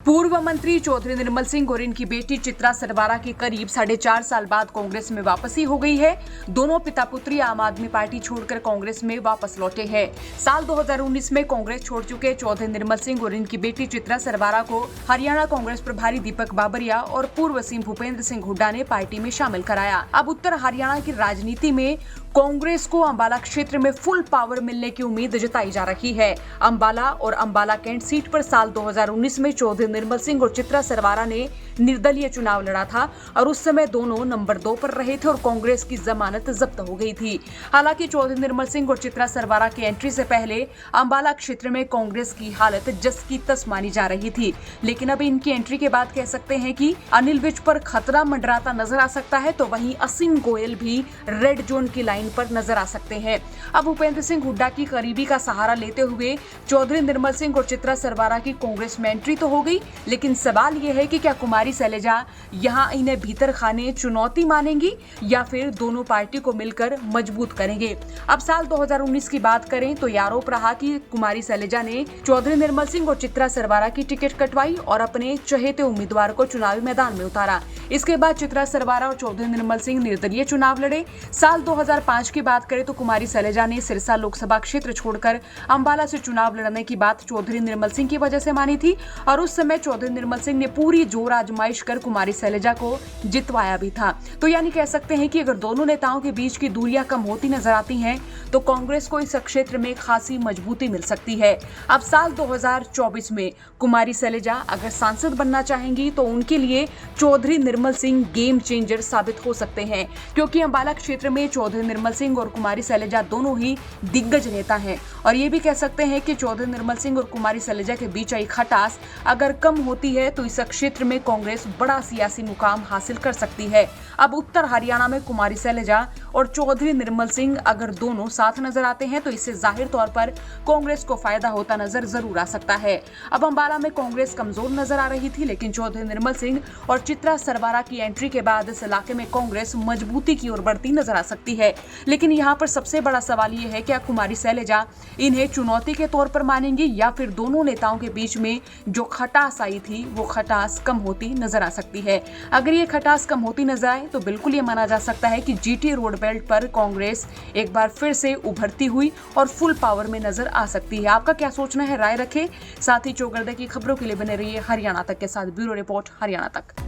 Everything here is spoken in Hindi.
पूर्व मंत्री चौधरी निर्मल सिंह और इनकी बेटी चित्रा सरवारा की करीब 4.5 साल बाद कांग्रेस में वापसी हो गई है। दोनों पिता पुत्री आम आदमी पार्टी छोड़कर कांग्रेस में वापस लौटे हैं। साल 2019 में कांग्रेस छोड़ चुके चौधरी निर्मल सिंह और इनकी बेटी चित्रा सरवारा को हरियाणा कांग्रेस प्रभारी दीपक बाबरिया और पूर्व सीएम भूपेंद्र सिंह हुड्डा ने पार्टी में शामिल कराया। अब उत्तर हरियाणा की राजनीति में कांग्रेस को अंबाला क्षेत्र में फुल पावर मिलने की उम्मीद जताई जा रही है। अंबाला और अंबाला कैंट सीट पर साल 2019 में चौधरी निर्मल सिंह और चित्रा सरवारा ने निर्दलीय चुनाव लड़ा था और उस समय दोनों नंबर 2 पर रहे थे और कांग्रेस की जमानत जब्त हो गई थी। हालांकि चौधरी निर्मल सिंह और चित्रा सरवारा की एंट्री से पहले अंबाला क्षेत्र में कांग्रेस की हालत जस की तस मानी जा रही थी, लेकिन अब इनकी एंट्री के बाद कह सकते हैं कि अनिल विज पर खतरा मंडराता नजर आ सकता है, तो वहीं असीम गोयल भी रेड जोन की लाइन पर नजर आ सकते हैं। अब भूपेंद्र सिंह हुड्डा की करीबी का सहारा लेते हुए चौधरी निर्मल सिंह और चित्रा सरवारा की कांग्रेस में एंट्री तो हो गई, लेकिन सवाल यह है कि क्या कुमारी शैलजा यहां इन्हें भीतर खाने चुनौती मानेंगी या फिर दोनों पार्टी को मिलकर मजबूत करेंगे। अब साल 2019 की बात करें तो यह आरोप रहा कि कुमारी शैलजा ने चौधरी निर्मल सिंह और चित्रा सरवारा की टिकट कटवाई और अपने चहेते उम्मीदवार को चुनावी मैदान में उतारा। इसके बाद चित्रा सरवारा और चौधरी निर्मल सिंह निर्दलीय चुनाव लड़े। साल 2005 की बात करें तो कुमारी शैलजा ने सिरसा लोकसभा क्षेत्र छोड़कर अंबाला से चुनाव लड़ने की बात चौधरी निर्मल सिंह की वजह से मानी थी और उस समय चौधरी निर्मल सिंह ने पूरी जोर आजमाइश कर कुमारी शैलजा को जितवाया भी था। तो यानी कह सकते हैं कि अगर दोनों नेताओं के बीच की दूरियां कम होती नजर आती हैं तो कांग्रेस को इस क्षेत्र में खासी मजबूती मिल सकती है। अब साल 2024 में कुमारी शैलजा अगर सांसद बनना चाहेंगी तो उनके लिए चौधरी निर्मल सिंह गेम चेंजर साबित हो सकते हैं, क्योंकि अंबाला क्षेत्र में चौधरी निर्मल सिंह और कुमारी शैलजा दोनों ही दिग्गज नेता हैं और ये भी कह सकते हैं कि चौधरी निर्मल सिंह और कुमारी शैलजा के बीच आई खटास अगर कम होती है तो इस क्षेत्र में कांग्रेस बड़ा सियासी मुकाम हासिल कर सकती है। अब उत्तर हरियाणा में कुमारी शैलजा और चौधरी निर्मल सिंह अगर दोनों साथ नजर आते हैं तो इससे जाहिर तौर पर कांग्रेस को फायदा होता नजर जरूर आ सकता है। अब अंबाला में कांग्रेस कमजोर नजर आ रही थी, लेकिन चौधरी निर्मल सिंह और चित्रा सरवारा की एंट्री के बाद इस इलाके में कांग्रेस मजबूती की ओर बढ़ती नजर आ सकती है। लेकिन यहाँ पर सबसे बड़ा सवाल ये है, क्या कुमारी शैलजा इन्हें चुनौती के तौर पर मानेंगी या फिर दोनों नेताओं के बीच में जो खटास आई थी वो खटास कम होती नजर आ सकती है। अगर ये खटास कम होती नजर आए तो बिल्कुल ये माना जा सकता है कि जीटी रोड बेल्ट पर कांग्रेस एक बार फिर से उभरती हुई और फुल पावर में नजर आ सकती है। आपका क्या सोचना है, राय रखें। साथ ही चौगरदे की खबरों के लिए बने रहिए हरियाणा तक के साथ। ब्यूरो रिपोर्ट हरियाणा तक।